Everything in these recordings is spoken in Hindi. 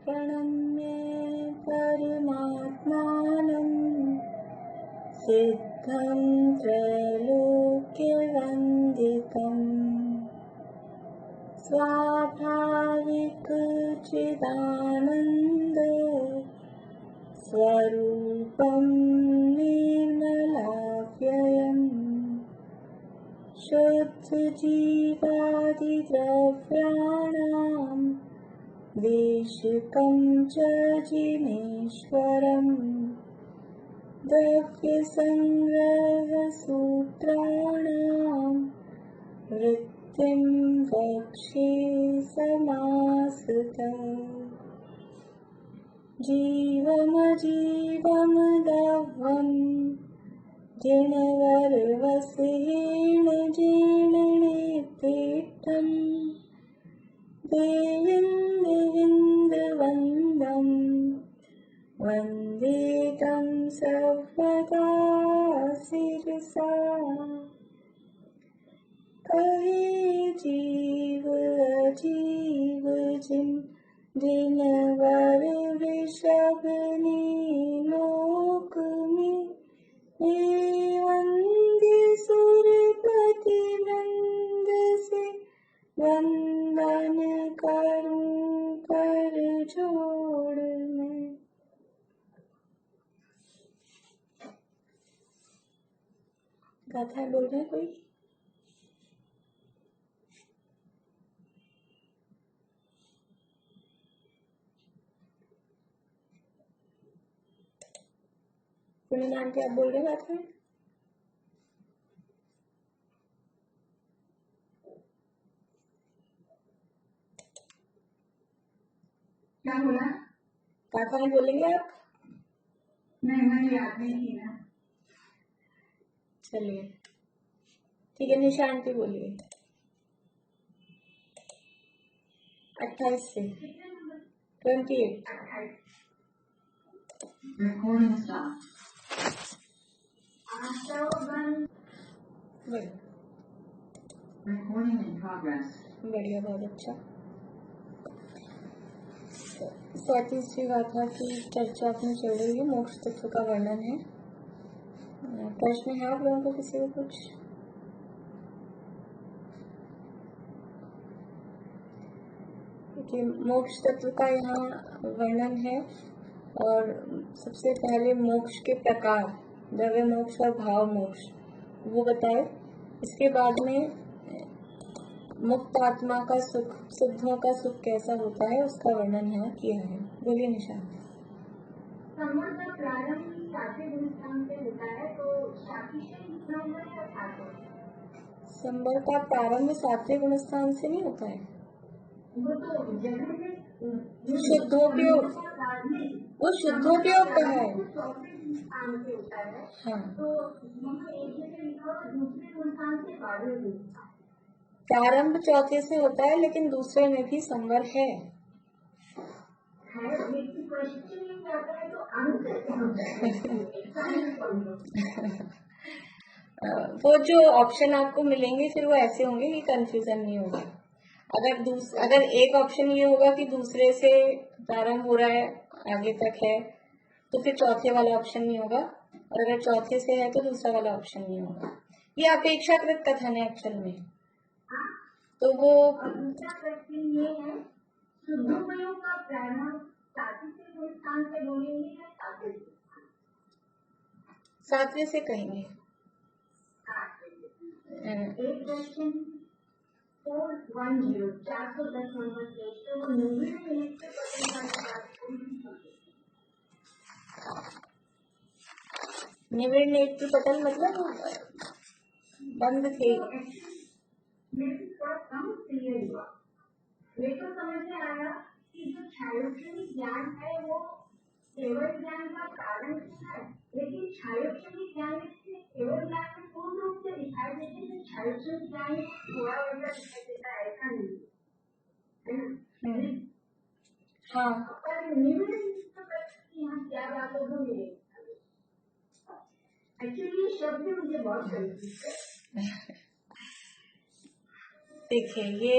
प्रणम्य परमात्मानं सिद्धं त्रैलोक्यवन्दितम् स्वाभाविक चिदानन्द स्वरूपं निर्मलाव्ययम् शुद्धजीवादिद्रव्याणां देशिकं च जिनेश्वरम् द्रव्यसंग्रहसूत्राणां वृत्तिं वक्ष्ये समासतः जीवमजीवमदव्यम् जिनवर्वसेन जीर्णनेत्रेष्टम् देविन्दविन्दवन्दम् वन्दे तं सर्वदा शिरसा कहे जीव अजीव जिन जिनवर वृषभनि लोक में वंद्य सुरपति नंद से वंदन करूं कर जोड़ में। गाथा बोल रहा है कोई? पूर्णिमा आंटी आप बोल रहे गाथा? क्या बोला? गाथा नहीं बोलेंगे आप? नहीं, मैंने याद नहीं किया। चलिए ठीक है, निशा आंटी बोलिए। 28 से 28। Recording stop. Recording in progress. बढ़िया, बहुत अच्छा। 37वीं गाथा की चर्चा अपनी चल रही है, मोक्ष तत्व का वर्णन है। प्रश्न है आप लोगों को किसी को कुछ? मोक्ष तत्व का यहाँ वर्णन है और सबसे पहले मोक्ष के प्रकार, द्रव्य मोक्ष और भाव मोक्ष, वो बताए। इसके बाद में मुक्त आत्मा का सुख, सिद्धों का सुख कैसा होता है उसका वर्णन यहाँ किया है। बोलिए निशा। संवर का प्रारंभ सातवें गुणस्थान से होता है, तो साथी से कितना होगा या सातवें? संवर का प्रारंभ सातवें गुणस्थान से नहीं होता है, वो तो जगह में शुद्धोपयोग, वो शुद्धोपयोग का है। चौथे गुणस्थान से होता है। हाँ, तो यहाँ एक जगह लिखा हुआ दूसरे गुणस्थान से 12वें गुणस्थान। प्रारंभ चौथे से होता है लेकिन दूसरे में भी संवर है। क्वेश्चन नहीं आता है तो आंसर क्या होता है? वो जो ऑप्शन आपको मिलेंगे फिर वो ऐसे होंगे कि कंफ्यूजन नहीं होगा। अगर एक ऑप्शन ये होगा कि दूसरे से प्रारंभ हो रहा है आगे तक है तो फिर चौथे वाला ऑप्शन नहीं होगा, और अगर चौथे से है तो दूसरा वाला ऑप्शन नहीं होगा। ये अपेक्षाकृत कथन है एक्चुअल में। तो वो दूसरा प्रश्न ये है, शुद्धोपयोग का प्रारंभ सातवें गुणस्थान से बोलेंगे या सातवें? सातवें से कहेंगे। एक क्वेश्चन 410 410 नंबर पेज पे वो निविड़ नेत्र निविड़ नेत्र पटल मतलब बंद थे। मेरे थोड़ा कम क्लियर हुआ। मेरे को समझ में आया कि जो छायोक्षणिक ज्ञान है वो केवल ज्ञान का कारण है, लेकिन छायोक्षणिक ज्ञान में केवल ज्ञान में पूर्ण रूप से दिखाई देते हैं। छायोक्षणिक ज्ञान में थोड़ा वैसा दिखाई देता है, ऐसा नहीं है ना? हाँ, पर निविड़ यहाँ क्या बात है वो मेरे एक्चुअली ये शब्द मुझे बहुत कंफ्यूज है। देखिए ये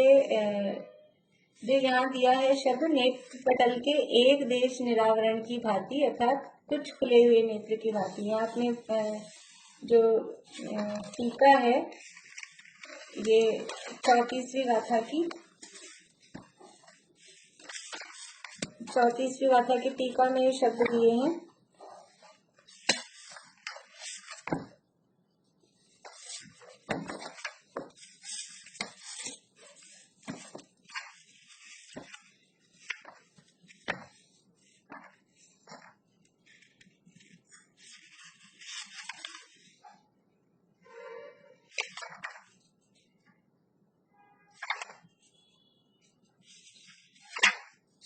जो यहाँ दिया है शब्द नेत्र पटल के एक देश निरावरण की भांति, अर्थात कुछ खुले हुए नेत्र की भांति। यहाँ अपने जो टीका है ये 34वीं गाथा की टीका में ये शब्द दिए हैं।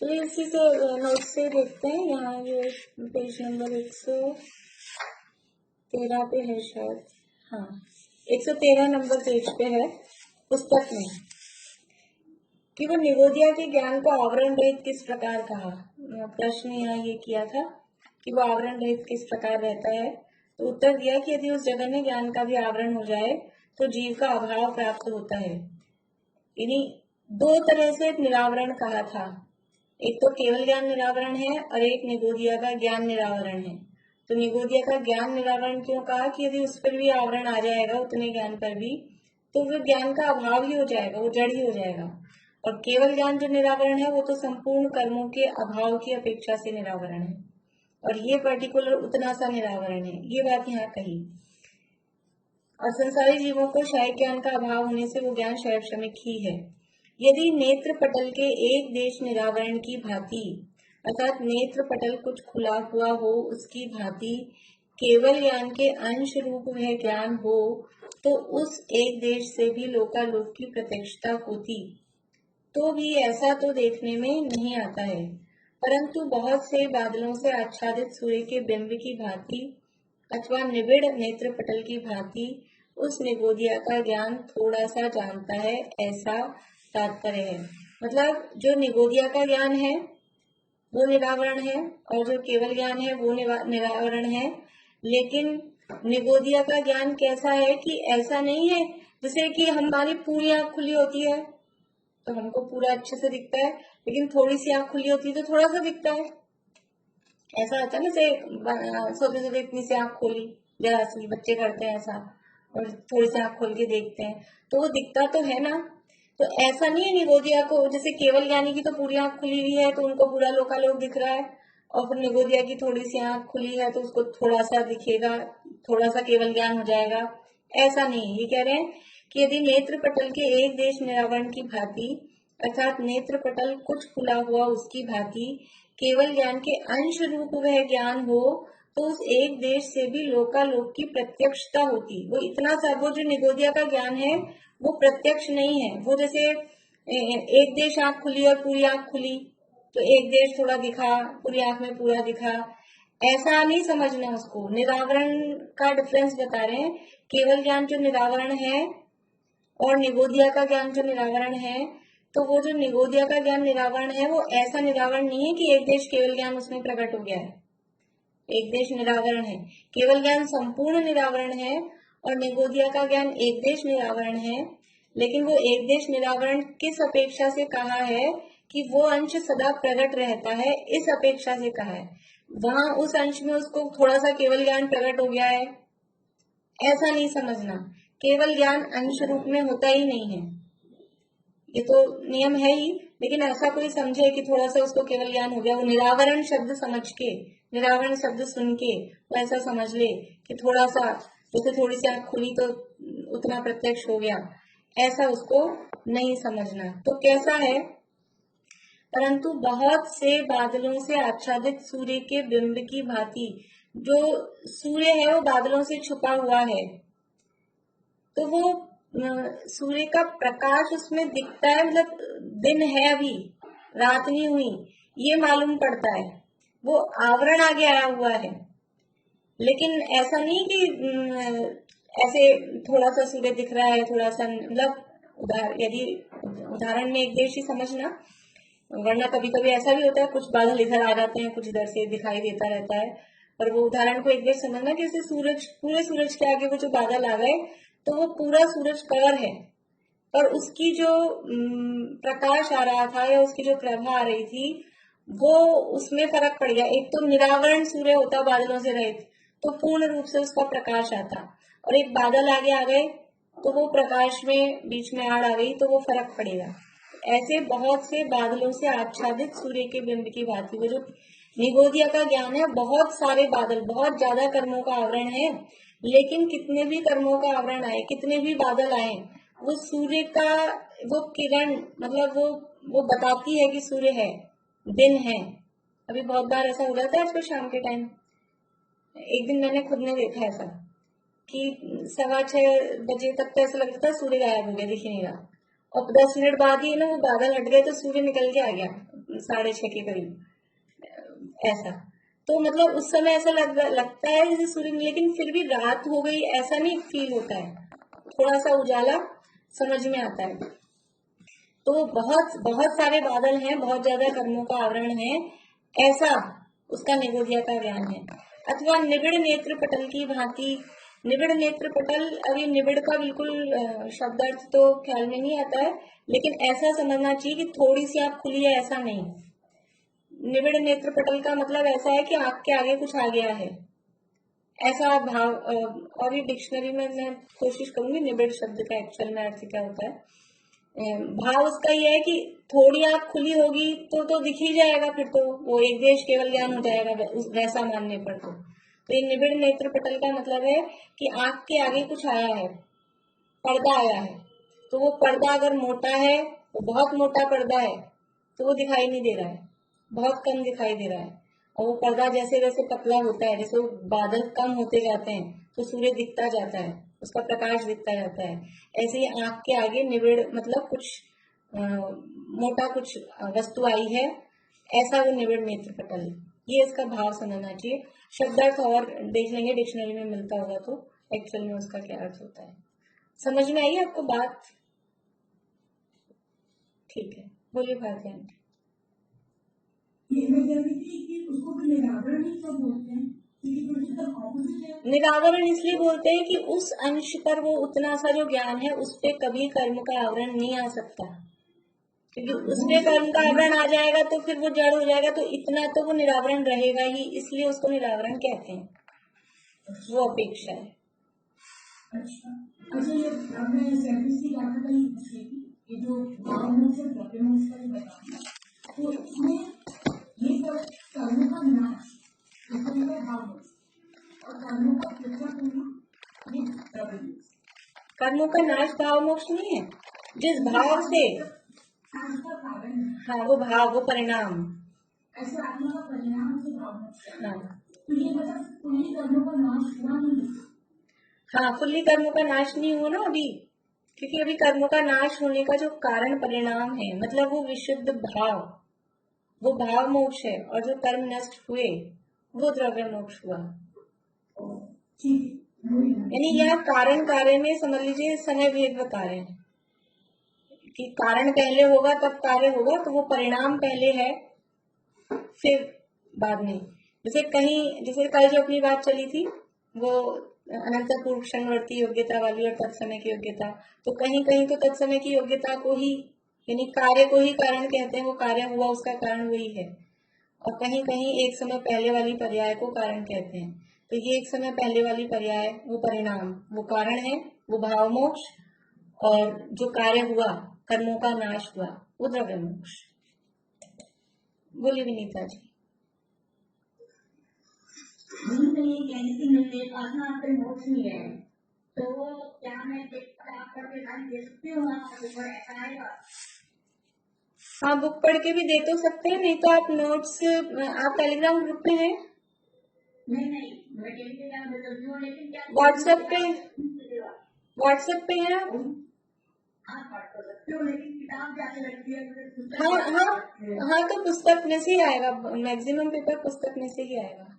चलिए इसी से नोट से देखते हैं। यहाँ ये पेज नंबर 113 पे है शायद, हाँ 113 नंबर पेज पे है पुस्तक में, कि वो निगोदिया के ज्ञान को आवरण रहित किस प्रकार कहा। प्रश्न यहाँ ये किया था कि वो आवरण रहित किस प्रकार रहता है, तो उत्तर दिया कि यदि उस जगह में ज्ञान का भी आवरण हो जाए तो जीव का अभाव प्राप्त होता है। यानी दो तरह से निरावरण कहा था, एक तो केवल ज्ञान निरावरण है और एक निगोदिया का ज्ञान निरावरण है। तो निगोदिया का ज्ञान निरावरण क्यों कहा कि यदि उस पर भी आवरण आ जाएगा उतने ज्ञान पर भी, तो वो ज्ञान का अभाव ही हो जाएगा, वो जड़ ही हो जाएगा। और केवल ज्ञान जो निरावरण है वो तो संपूर्ण कर्मों के अभाव की अपेक्षा से निरावरण है, और ये पर्टिकुलर उतना सा निरावरण है, ये बात यहाँ कही। और संसारी जीवों को शायद ज्ञान का अभाव होने से वो ज्ञान शैव श्रमिक ही है। यदि नेत्र पटल के एक देश निरावरण की भांति, अर्थात नेत्र पटल कुछ खुला हुआ हो उसकी भांति केवल ज्ञान के अंश रूप वह ज्ञान हो, तो उस एक देश से भी लोकालोक की प्रत्यक्षता होती, तो भी ऐसा तो देखने में नहीं आता है। परंतु बहुत से बादलों से आच्छादित सूर्य के बिंब की भांति अथवा निबिड़ नेत्र पटल की भांति उस निगोदिया का ज्ञान थोड़ा सा जानता है, ऐसा तात्पर्य है। मतलब जो निगोदिया का ज्ञान है वो निरावरण है और जो केवल ज्ञान है वो निरावरण है। लेकिन निगोदिया का ज्ञान कैसा है कि ऐसा नहीं है जैसे कि हमारी पूरी आंख खुली होती है तो हमको पूरा अच्छे से दिखता है, लेकिन थोड़ी सी आंख खुली होती है तो थोड़ा सा दिखता है। ऐसा होता है ना, जैसे सोते सोते इतनी सी आंख खोली, जरा सी बच्चे करते हैं ऐसा, और थोड़ी सी आंख खोल के देखते हैं तो वो दिखता तो है ना। तो ऐसा नहीं है निगोदिया को, जैसे केवल ज्ञानी की तो पूरी आंख खुली हुई है तो उनको पूरा लोकालोक दिख रहा है, और फिर निगोदिया की थोड़ी सी आंख खुली है तो उसको थोड़ा सा दिखेगा, थोड़ा सा केवल ज्ञान हो जाएगा। ऐसा नहीं, ये कह रहे हैं कि यदि नेत्र पटल के एक देश निरावरण की भांति, अर्थात नेत्र पटल कुछ खुला हुआ उसकी भांति केवल ज्ञान के अंश रूप वह ज्ञान हो, तो उस एक देश से भी लोकालोक की प्रत्यक्षता होती। वो इतना सा, वो जो निगोदिया का ज्ञान है वो प्रत्यक्ष नहीं है। वो जैसे एक देश आंख खुली और पूरी आंख खुली तो एक देश थोड़ा दिखा, पूरी आंख में पूरा दिखा, ऐसा नहीं समझना उसको। निरावरण का डिफरेंस बता रहे हैं। केवल ज्ञान जो निरावरण है और निगोदिया का ज्ञान जो निरावरण है, तो वो जो निगोदिया का ज्ञान निरावरण है वो ऐसा निरावरण नहीं है कि एक देश केवल ज्ञान उसमें प्रकट हो गया है। एक देश निरावरण है, केवल ज्ञान संपूर्ण निरावरण है, और निगोदिया का ज्ञान एक देश निरावरण है। लेकिन वो एक देश निरावरण किस अपेक्षा से कहा है कि वो अंश सदा प्रकट रहता है, इस अपेक्षा से कहा है। वहां उस अंश में उसको थोड़ा सा केवल ज्ञान प्रकट हो गया है, ऐसा नहीं समझना। केवल ज्ञान अंश रूप में होता ही नहीं है, ये तो नियम है ही, लेकिन ऐसा कोई समझे कि थोड़ा सा उसको केवल ज्ञान हो गया, वो निरावरण शब्द समझ के, निरावरण शब्द सुन के वो ऐसा समझ ले कि थोड़ा सा, जैसे थोड़ी सी आंख खुली तो उतना प्रत्यक्ष हो गया, ऐसा उसको नहीं समझना। तो कैसा है, परंतु बहुत से बादलों से आच्छादित सूर्य के बिंब की भांति, जो सूर्य है वो बादलों से छुपा हुआ है, तो वो सूर्य का प्रकाश उसमें दिखता है, मतलब दिन है अभी, रात नहीं हुई, ये मालूम पड़ता है, वो आवरण आगे आया हुआ है। लेकिन ऐसा नहीं कि ऐसे थोड़ा सा सूर्य दिख रहा है, थोड़ा सा, मतलब यदि उदाहरण में एक देश ही समझना, वरना कभी कभी ऐसा भी होता है कुछ बादल इधर आ जाते हैं, कुछ इधर से दिखाई देता रहता है। पर वो उदाहरण को एक देश समझना कि सूरज, पूरे सूरज के आगे वो जो बादल आ गए तो वो पूरा सूरज कवर है, पर उसकी जो प्रकाश आ रहा था या उसकी जो प्रभा आ रही थी वो उसमें फर्क पड़ गया। एक तो निरावरण सूर्य होता बादलों से रहित तो पूर्ण रूप से उसका प्रकाश आता, और एक बादल आगे आ गए तो वो प्रकाश में बीच में आड़ आ गई तो वो फर्क पड़ेगा। ऐसे बहुत से बादलों से आच्छादित सूर्य के बिंब की बात थी। वो जो निगोदिया का ज्ञान है, बहुत सारे बादल, बहुत ज्यादा कर्मों का आवरण है, लेकिन कितने भी कर्मों का आवरण आए, कितने भी बादल आए, वो सूर्य का वो किरण, मतलब वो बताती है कि सूर्य है, दिन है। अभी बहुत बार ऐसा हो जाता है आजकल शाम के टाइम। एक दिन मैंने खुद ने देखा ऐसा कि 6:15 तक तो ऐसा लगता था सूर्य गायब हो गया, दिख ही नहीं रहा, और 10 मिनट बाद ही ना वो बादल हट गए तो सूर्य निकल के आ गया 6:30 के करीब ऐसा। तो मतलब उस समय ऐसा लगता है जैसे सूर्य, लेकिन फिर भी रात हो गई ऐसा नहीं फील होता है, थोड़ा सा उजाला समझ में आता है। तो बहुत बहुत सारे बादल हैं, बहुत ज्यादा कर्मों का आवरण है, ऐसा उसका निगोदिया का ज्ञान है। अथवा निबिड़ नेत्र पटल की भांति, निबिड़ नेत्र पटल, अभी निबिड़ का बिल्कुल शब्दार्थ तो ख्याल में नहीं आता है, लेकिन ऐसा समझना चाहिए कि थोड़ी सी आंख खुली है, ऐसा नहीं। निबिड़ नेत्र पटल का मतलब ऐसा है कि आंख के आगे कुछ आ गया है, ऐसा भाव। और ये डिक्शनरी में मैं कोशिश करूंगी निबिड़ शब्द का एक्चुअल में अर्थ क्या होता है। भाव उसका ये है कि थोड़ी आंख खुली होगी तो दिख ही जाएगा, फिर तो वो एक देश केवल ज्ञान हो जाएगा वैसा मानने पर। तो ये निबिड़ नेत्र पटल का मतलब है कि आंख के आगे कुछ आया है, पर्दा आया है, तो वो पर्दा अगर मोटा है, वो बहुत मोटा पर्दा है तो वो दिखाई नहीं दे रहा है, बहुत कम दिखाई दे रहा है। और वो पर्दा जैसे जैसे पतला होता है, जैसे वो बादल कम होते जाते हैं तो सूर्य दिखता जाता है, उसका प्रकाश दिखता जाता है। ऐसे ही आंख के आगे निबिड़ मतलब कुछ मोटा कुछ वस्तु आई है, ऐसा वो निबिड़ नेत्र पटल। ये इसका भाव समझना चाहिए। शब्दार्थ और देख लेंगे, डिक्शनरी में मिलता होगा तो एक्चुअल में उसका क्या अर्थ होता है। समझ में आई आपको बात? ठीक है, बोलिए भारती आंटी। ये मैं कह रही थी कि उसको भी निरावरण ही क्यों बोलते हैं, क्योंकि बिल्कुल ऑपोजिट है। निरावरण इसलिए बोलते हैं कि उस अंश पर वो उतना सा जो ज्ञान है उस पे कभी कर्म का आवरण नहीं आ सकता, क्योंकि उस पे कर्म का आवरण आ जाएगा तो फिर वो जड़ हो जाएगा, तो इतना तो वो निरावरण रहेगा ही, इसलिए उसको निरावरण कहते हैं, वो अपेक्षा है। अच्छा ये हमने सर्विस की बात कही थी, ये जो गवर्नमेंट से डॉक्यूमेंट्स का बताया, तो इसमें ये सब कर्मों का नाश, कर्मों का भाव और कर्मों का पृथक होना, ये प्रबंध। कर्मों का नाश भाव मोक्ष नहीं है, जिस भाव से, उसका कारण है, हाँ वो भाव, वो परिणाम, ऐसे आत्मा का परिणाम से भाव मोक्ष। हाँ तो ये मतलब पूरी कर्मों का नाश हुआ नहीं। हाँ, फुल्ली कर्मों का नाश नहीं हुआ ना अभी, क्योंकि अभी कर्मों का नाश होने का जो कारण परिणाम है, मतलब वो विशुद्ध भाव, वो भाव मोक्ष है, और जो कर्म नष्ट हुए वो द्रव्य मोक्ष हुआ। यानी यह कारण कार्य में समझ लीजिए समय भेद बता रहे हैं कि कारण पहले होगा तब कार्य होगा, तो वो परिणाम पहले है फिर बाद में। जैसे कल जो अपनी बात चली थी वो अनंत पूर्व क्षणवर्ती योग्यता वाली और तत्समय की योग्यता, तो कहीं कहीं तो तत्समय की योग्यता को ही, यानी कार्य को ही कारण कहते हैं, वो कार्य हुआ उसका कारण वही है, और कहीं कहीं एक समय पहले वाली पर्याय को कारण कहते हैं। तो ये एक समय पहले वाली पर्याय वो परिणाम, वो कारण है, वो भाव मोक्ष, और जो कार्य हुआ कर्मों का नाश हुआ वो द्रव्य मोक्ष। बोलिए विनीता जी। नहीं कहने की मेरे पास ना आपके नोट्स नहीं है, तो क्या मैं आप करके टाइम दे सकती हूँ? आपको ऊपर ऐसा आएगा? हाँ, बुक पढ़ के भी दे तो सकते हैं, नहीं तो आप नोट्स, आप टेलीग्राम ग्रुप में हैं? नहीं मैं टेलीग्राम में करती हूँ, लेकिन क्या व्हाट्सएप पे है आप? आप पढ़ तो सकते हो, लेकिन किताब जाके लगती है। हाँ तो पुस्तक में से ही आएगा, मैक्सिमम पेपर पुस्तक में से ही आएगा।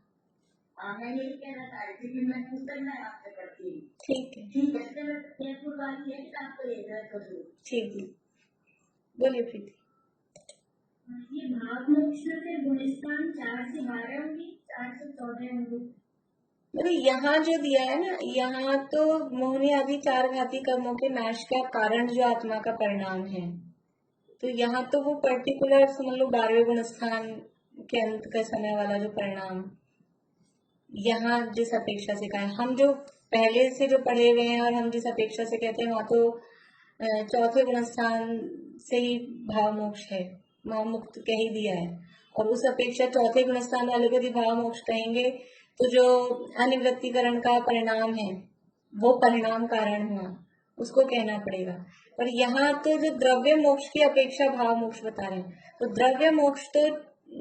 मैं यही कहना चाह रही थी कि मैं पुस्तक में आपसे पढ़ती हूँ। ठीक है, ठीक है, मैं फेसबुक वाली है किताब को लेकर करूँ। ठीक है, बोलिए प्रीति। ये भाव मोक्ष से गुणस्थान 4 से 12 होंगी, 4 से 14 होंगी। मतलब यहाँ जो दिया है ना, यहाँ तो मोहिनी आदि चार घाती कर्मों के नाश का कारण जो आत्मा का परिणाम है, तो यहाँ तो वो पर्टिकुलर समझ लो 12वें गुण स्थान के अंत का समय वाला जो परिणाम यहाँ जिस अपेक्षा से कहा है, हम जो पहले से जो पढ़े हुए हैं और हम जिस अपेक्षा से कहते हैं वहां तो चौथे गुण स्थान से ही भाव मोक्ष है, भाव मुक्त कह ही दिया है, और उस अपेक्षा चौथे गुण स्थान वाले को यदि भाव मोक्ष कहेंगे तो जो अनिवृत्तिकरण का परिणाम है वो परिणाम कारण हुआ, उसको कहना पड़ेगा। पर यहाँ तो जो द्रव्य मोक्ष की अपेक्षा भाव मोक्ष बता रहे हैं, तो द्रव्य मोक्ष तो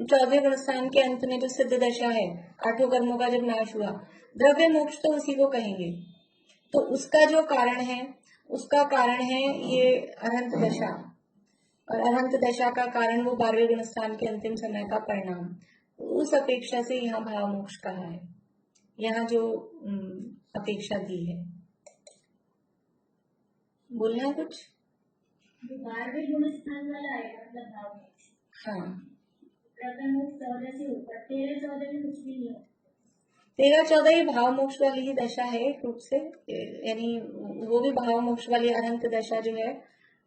चौथे गुण स्थान के अंत में जो सिद्ध दशा है, आठों कर्मों का जब नाश हुआ, द्रव्य मोक्ष तो उसी को कहेंगे। तो उसका जो कारण है, उसका कारण है ये अनंत दशा, और अनंत दशा का कारण वो 12वें गुण स्थान के अंतिम समय का परिणाम, उस अपेक्षा से यहाँ भाव मोक्ष कहा है, यहाँ जो अपेक्षा दी है। बोलना है कुछ? 12वें गुण स्थान वाला है मतलब भाव मोक्ष। हाँ, प्रथम मोक्ष 14 से ऊपर, 13-14 में कुछ भी नहीं है। 13-14 ये भाव मोक्ष वाली ही दशा है एक रूप से, यानी वो भी भाव मोक्ष वाली अनंत दशा जो है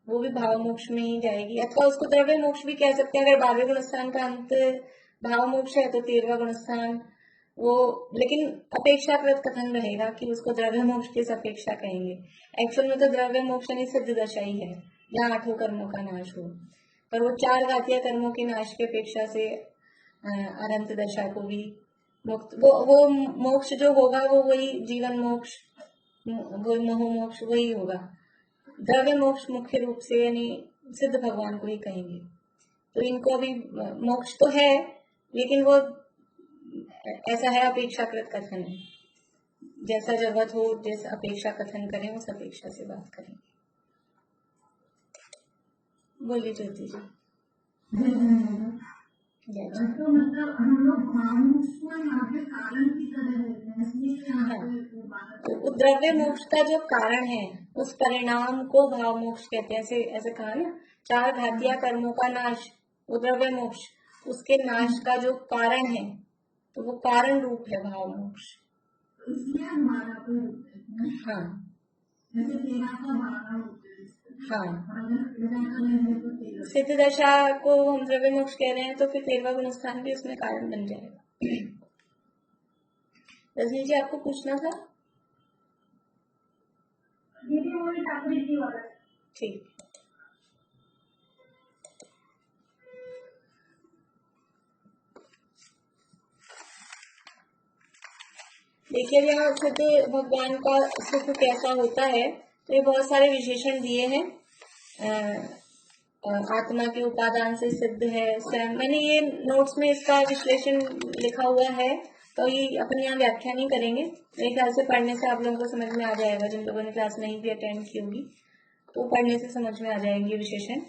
वो भी भाव मोक्ष में ही जाएगी, अथवा उसको द्रव्य मोक्ष भी कह सकते हैं। अगर 12वें गुण स्थान का अंत भाव मोक्ष है तो 13वां गुण स्थान वो, लेकिन अपेक्षाकृत कथन रहेगा कि उसको द्रव्य मोक्ष की अपेक्षा कहेंगे। एक्चुअल में तो द्रव्य मोक्ष यानी सिद्ध दशा ही है जहाँ आठों कर्मों का नाश हो, पर वो चार घातीय कर्मों के नाश की अपेक्षा से अनंत दशा को भी मुक्त, वो मोक्ष जो होगा वो वही जीवन मोक्ष, वो मोह मोक्ष वही होगा। द्रव्य मोक्ष मुख्य रूप से यानी सिद्ध भगवान को ही कहेंगे। तो इनको अभी मोक्ष तो है लेकिन वो ऐसा है अपेक्षाकृत कथन है, जैसा जरूरत हो जैसा अपेक्षा कथन करें उस अपेक्षा से बात करेंगे। बोलिए ज्योति जी। तो मतलब हम लोग भाव मोक्ष को यहाँ पे कारण की तरह लेते हैं, इसलिए यहाँ पे बात तो द्रव्य मोक्ष का जो कारण है उस परिणाम को भाव मोक्ष कहते हैं। ऐसे कहा ना, चार घातीय कर्मों का नाश वो द्रव्य मोक्ष, उसके नाश का जो कारण है तो वो कारण रूप है भाव मोक्ष। इसलिए हमारा को होते हैं, हाँ जैसे 13 का 12 होते हैं, हाँ, अगर 13 का लेंगे तो 13 सिद्ध दशा को हम द्रव्य मोक्ष कह रहे हैं तो फिर 13वां गुण स्थान भी उसमें कारण बन जाएगा। रजनी जी आपको पूछना था? दीदी वही टाकरी की वाला। ठीक, देखिए यहाँ सिद्ध भगवान का सुख कैसा होता है, तो ये बहुत सारे विशेषण दिए हैं। आत्मा के उपादान से सिद्ध है स्वयं, मैंने ये नोट्स में इसका विश्लेषण लिखा हुआ है तो ये अपने यहाँ व्याख्या नहीं करेंगे, मेरे ख्याल से पढ़ने से आप लोगों को समझ में आ जाएगा। जिन लोगों ने क्लास नहीं भी अटेंड की होगी तो पढ़ने से समझ में आ जाएंगे विशेषण।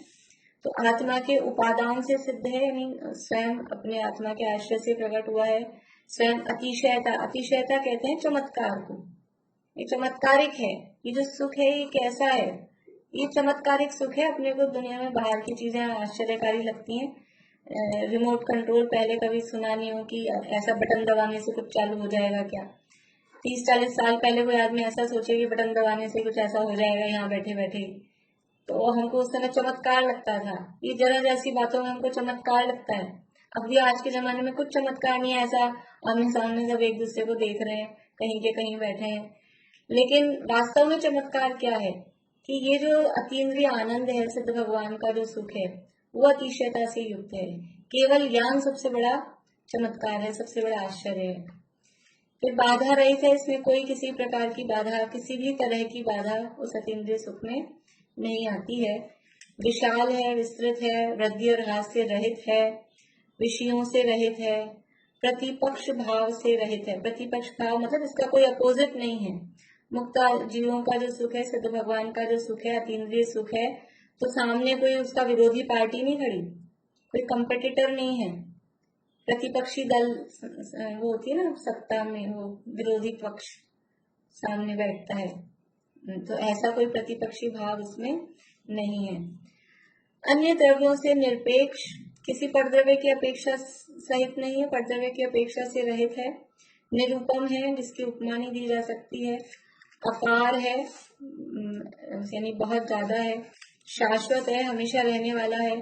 तो आत्मा के उपादान से सिद्ध है, यानी स्वयं अपने आत्मा के आश्रय से प्रकट हुआ है। स्वयं अतिशयता, अतिशयता कहते हैं चमत्कार को, ये चमत्कारिक है। ये जो सुख है ये कैसा है, ये चमत्कारिक सुख है। अपने को दुनिया में बाहर की चीजें आश्चर्यकारी लगती हैं, रिमोट कंट्रोल पहले कभी सुना नहीं हो कि ऐसा बटन दबाने से कुछ चालू हो जाएगा क्या। 30-40 साल पहले कोई आदमी ऐसा सोचे कि बटन दबाने से कुछ ऐसा हो जाएगा यहाँ बैठे बैठे, तो हमको उस समय चमत्कार लगता था। ये जरा जैसी बातों में हमको चमत्कार लगता है। अब भी आज के जमाने में कुछ चमत्कार नहीं है, ऐसा आमने सामने जब एक दूसरे को देख रहे हैं कहीं के कहीं बैठे हैं। लेकिन वास्तव में चमत्कार क्या है कि ये जो अतीन्द्रिय आनंद है, सिद्ध भगवान का जो सुख है वो अतिशयता से युक्त है। केवल ज्ञान सबसे बड़ा चमत्कार है, सबसे बड़ा आश्चर्य है। फिर बाधा रहित है, इसमें कोई किसी प्रकार की बाधा, किसी भी तरह की बाधा उस अतीन्द्रिय सुख में नहीं आती है। विशाल है, विस्तृत है, वृद्धि और ह्रास से रहित है, विषयों से रहित है, प्रतिपक्ष भाव से रहित है। प्रतिपक्ष भाव मतलब इसका कोई अपोजिट नहीं है। मुक्त जीवों का जो सुख है, सिद्ध भगवान का जो सुख है, अतीन्द्रिय सुख है, तो सामने कोई उसका विरोधी पार्टी नहीं खड़ी, कोई कंपेटिटर नहीं है। प्रतिपक्षी दल वो होती है ना सत्ता में, वो विरोधी पक्ष सामने बैठता है, तो ऐसा कोई प्रतिपक्षी भाव उसमें नहीं है। अन्य द्रव्यों से निरपेक्ष, किसी परद्रव्य की अपेक्षा सहित नहीं है, परद्रव्य की अपेक्षा से रहित है। निरुपम है, जिसकी उपमा नहीं दी जा सकती है। अपार है, यानी बहुत ज्यादा है। शाश्वत है, हमेशा रहने वाला है।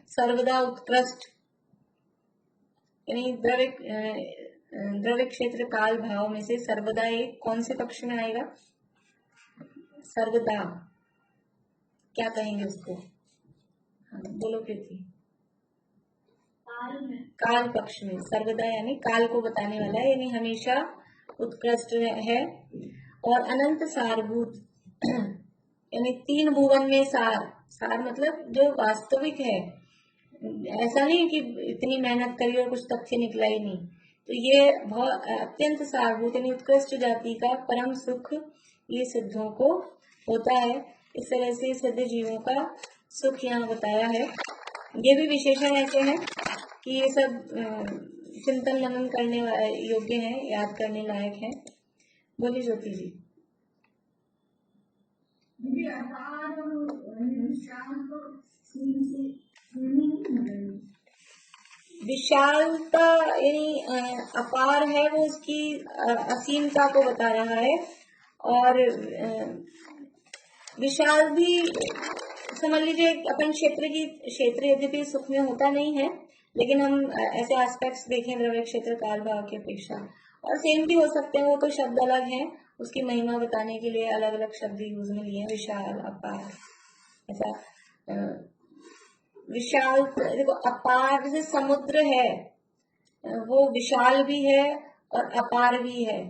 सर्वदा उत्कृष्ट, यानी द्रव्य क्षेत्र काल भाव में से सर्वदा एक कौन से पक्ष में आएगा? सर्वदा क्या कहेंगे उसको? बोलो प्रीति। काल पक्ष में सर्वदा यानी काल को बताने वाला है, यानी हमेशा उत्कृष्ट है। और अनंत सारभूत यानी तीन भुवन में सार, सार मतलब जो वास्तविक है, ऐसा नहीं कि इतनी मेहनत करी और कुछ तथ्य निकला ही नहीं। तो ये बहुत अत्यंत सारभूत यानी उत्कृष्ट जाति का परम सुख ये सिद्धों को होता है। इस तरह से सिद्ध जीवों का सुख यहाँ बताया है। ये भी विशेषण ऐसे हैं कि ये सब चिंतन मनन करने योग्य हैं, याद करने लायक हैं। बोलिए ज्योति जी। विशालता यानी अपार है, वो उसकी असीमता को बता रहा है। और विशाल भी समझ लीजिए अपन क्षेत्र यद्यपि सुख में होता नहीं है, लेकिन हम ऐसे एस्पेक्ट्स देखें द्रव्य क्षेत्र काल भाव की अपेक्षा, और सेम भी हो सकते हैं, वो तो शब्द अलग हैं, उसकी महिमा बताने के लिए अलग अलग शब्द यूज में लिए, विशाल अपार ऐसा। विशाल देखो, अपार जैसे समुद्र है, वो विशाल भी है और अपार भी है,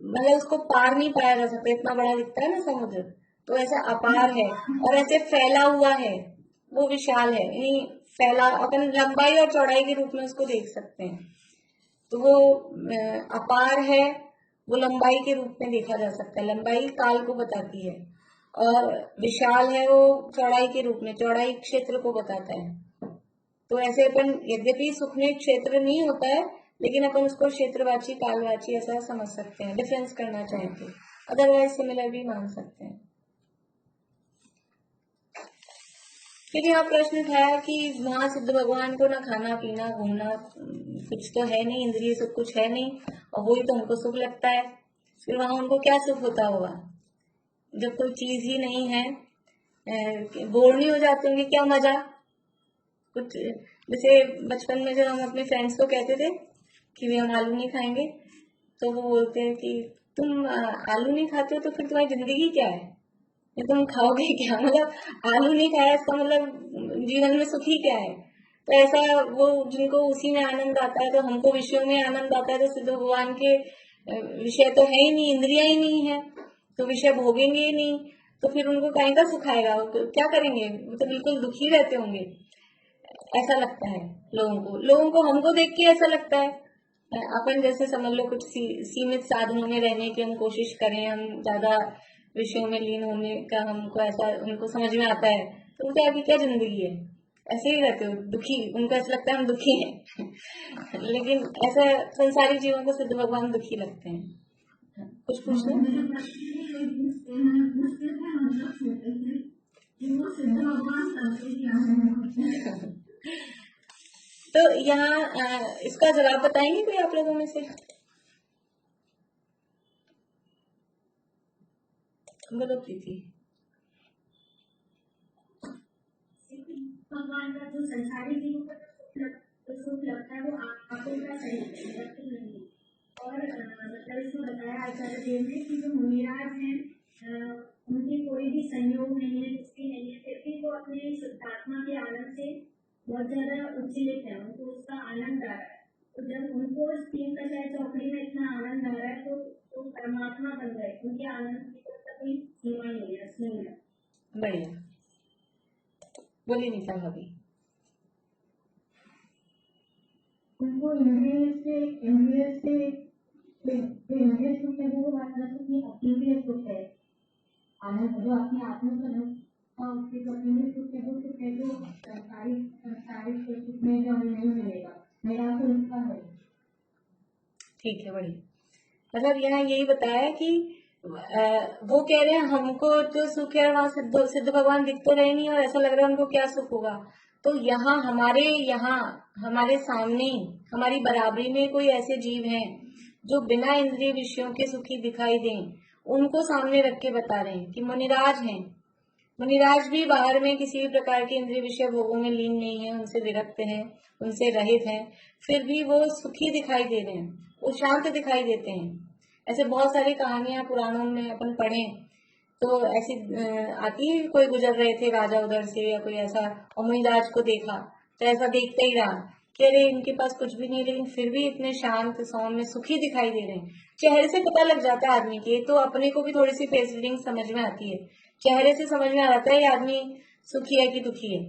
मतलब उसको पार नहीं पाया जा सकता, इतना बड़ा दिखता है ना समुद्र, तो ऐसा अपार है। और ऐसे फैला हुआ है, वो विशाल है, यानी फैला, अपन लंबाई और चौड़ाई के रूप में उसको देख सकते हैं। तो वो अपार है, वो लंबाई के रूप में देखा जा सकता है, लंबाई काल को बताती है। और विशाल है, वो चौड़ाई के रूप में, चौड़ाई क्षेत्र को बताता है। तो ऐसे अपन यद्यपि सुख में क्षेत्र नहीं होता है, लेकिन अपन उसको क्षेत्रवाची कालवाची ऐसा समझ सकते हैं, डिफरेंस करना चाहें तो, अदरवाइज सिमिलर भी मान सकते हैं। फिर यहाँ प्रश्न था कि वहां सिद्ध भगवान को ना खाना पीना घूमना कुछ तो है नहीं, इंद्रिय सुख कुछ है नहीं, और वही तो हमको सुख लगता है। फिर वहां उनको क्या सुख होता होगा जब कोई चीज ही नहीं है? बोर नहीं हो जाते होंगे? क्या मजा, कुछ जैसे बचपन में जब हम अपने फ्रेंड्स को कहते थे कि वे हम आलू नहीं खाएंगे, तो वो बोलते हैं कि तुम आलू नहीं खाते हो तो फिर तुम्हारी जिंदगी क्या है, तुम खाओगे क्या? मतलब आलू नहीं खाया इसका मतलब जीवन में सुखी क्या है? तो ऐसा वो जिनको उसी में आनंद आता है, तो हमको विषयों में आनंद आता है, तो सिद्ध भगवान के विषय तो है ही नहीं, इंद्रियां ही नहीं है, तो विषय भोगेंगे ही नहीं, तो फिर उनको कहीं का सुख आएगा? क्या करेंगे? वो तो बिल्कुल दुखी रहते होंगे, ऐसा लगता है लोगों को हमको देख के ऐसा लगता है। अपन जैसे समझ लो कुछ सीमित साधनों में रहने की हम कोशिश करें, हम ज्यादा विषयों में लीन होने का हमको ऐसा उनको समझ में आता है, तो उनके आगे क्या जिंदगी है? ऐसे ही रहते हो दुखी, उनको ऐसा लगता है हम दुखी हैं लेकिन ऐसा संसारी जीवों को सिद्ध भगवान दुखी लगते हैं। कुछ पूछना? तो यहाँ इसका जवाब बताएंगे कोई आप लोगों में से? बोलो प्रीति। भगवान का जो संसारी जीवों का सुख लगता है वो आपको का सही नहीं। और मतलब इसमें बताया आचार्य देव ने कि जो मुनिराज हैं उनकी कोई भी संयोग नहीं है, कुछ नहीं है, फिर भी वो अपने शुद्धात्मा के आनंद से बहुत ज्यादा उच्चलित है, उनको उसका आनंद आ रहा है। तो जब उनको इस तीन कचाई चौकड़ी में इतना आनंद आ रहा है तो परमात्मा बन गए, उनके आनंद की कोई सीमा नहीं है, सीमा है। बढ़िया, बोलिए नीता भाभी। उनको इंद्रिय से वो अपने लिए सुख है, आनंद जो अपने आत्मा का उसके अपने सुख है, वो सुख है जो संसारिक सुख में जो हमें नहीं मिलेगा, मेरा तो उसका है। ठीक है, बढ़िया। मतलब यहाँ यही बताया कि वो कह रहे हैं हमको जो सुख है वहां सिद्ध भगवान दिख तो रहे नहीं, और ऐसा लग रहा है उनको क्या सुख होगा। तो यहाँ हमारे सामने हमारी बराबरी में कोई ऐसे जीव हैं जो बिना इंद्रिय विषयों के सुखी दिखाई दें, उनको सामने रख के बता रहे हैं कि मुनिराज हैं। मुनिराज भी बाहर में किसी भी प्रकार के इंद्रिय विषय भोगों में लीन नहीं है, उनसे विरक्त है, उनसे रहित है, फिर भी वो सुखी दिखाई दे रहे हैं, वो शांत दिखाई देते हैं। ऐसे बहुत सारी कहानियां पुराणों में अपन पढ़े तो ऐसी आती है, कोई गुजर रहे थे राजा उधर से या कोई ऐसा, और मुनिराज को देखा तो ऐसा देखते ही रहा कि अरे इनके पास कुछ भी नहीं, लेकिन फिर भी इतने शांत सौम्य सुखी दिखाई दे रहे हैं। चेहरे से पता लग जाता है आदमी के, तो अपने को भी थोड़ी सी फेस रीडिंग समझ में आती है, चेहरे से समझ में आ जाता है ये आदमी सुखी है कि दुखी है।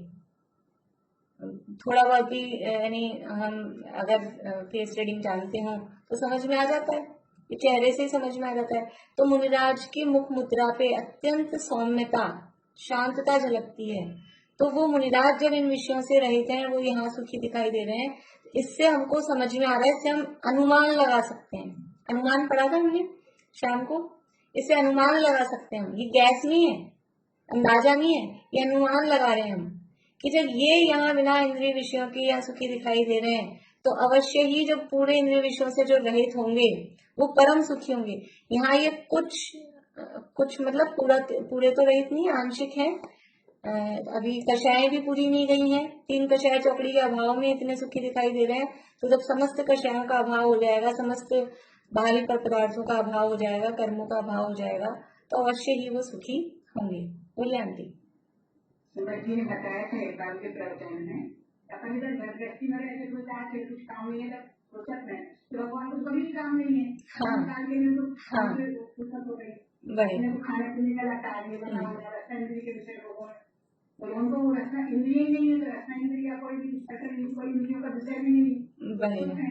थोड़ा बहुत भी यानी हम अगर फेस रीडिंग जानते हो तो समझ में आ जाता है, ये चेहरे से ही समझ में आ जाता है। तो मुनिराज की मुख मुद्रा पे अत्यंत सौम्यता, शांतता झलकती है। तो वो मुनिराज जब इन विषयों से रहित हैं, वो यहाँ सुखी दिखाई दे रहे हैं, इससे हमको समझ में आ रहा है, इससे हम अनुमान लगा सकते हैं। अनुमान पढ़ा था हमने शाम को, इससे अनुमान लगा सकते हैं हम, ये गैस नहीं है, अंदाजा नहीं है, ये अनुमान लगा रहे हैं हम कि जब ये यहाँ बिना इंद्रिय विषयों के यहाँ सुखी दिखाई दे रहे हैं, तो अवश्य ही जब पूरे इंद्रिय विषयों से जो रहित होंगे वो परम सुखी होंगे। यहाँ ये कुछ मतलब पूरे तो रहित नहीं, आंशिक है। अभी कषायें भी पूरी नहीं गई हैं, 3 कषाय चौकड़ी के अभाव में इतने सुखी दिखाई दे रहे हैं। तो जब समस्त कषायों का अभाव हो जाएगा, समस्त बाहरी पदार्थों का अभाव हो जाएगा, कर्मों का अभाव हो जाएगा, तो अवश्य ही वो सुखी होंगे। बोलिए आंटी। सूरज जी ने बताया था एक बार के प्रवचन में, अपन इधर घर गृहस्थी में रहते तो चाहे फिर कुछ काम नहीं है तो सोचत में, तो भगवान को कभी काम नहीं है। हाँ काल के लिए हाँ फुर्सत हो गई, वही अपने को खाने पीने का लगता है, बना हो जाए रक्षा इंद्रिय के विषय लोगों में, तो उनको रक्षा इंद्रिय नहीं है, तो रक्षा इंद्रिय या कोई कोई इंद्रियों का विषय भी नहीं वही है।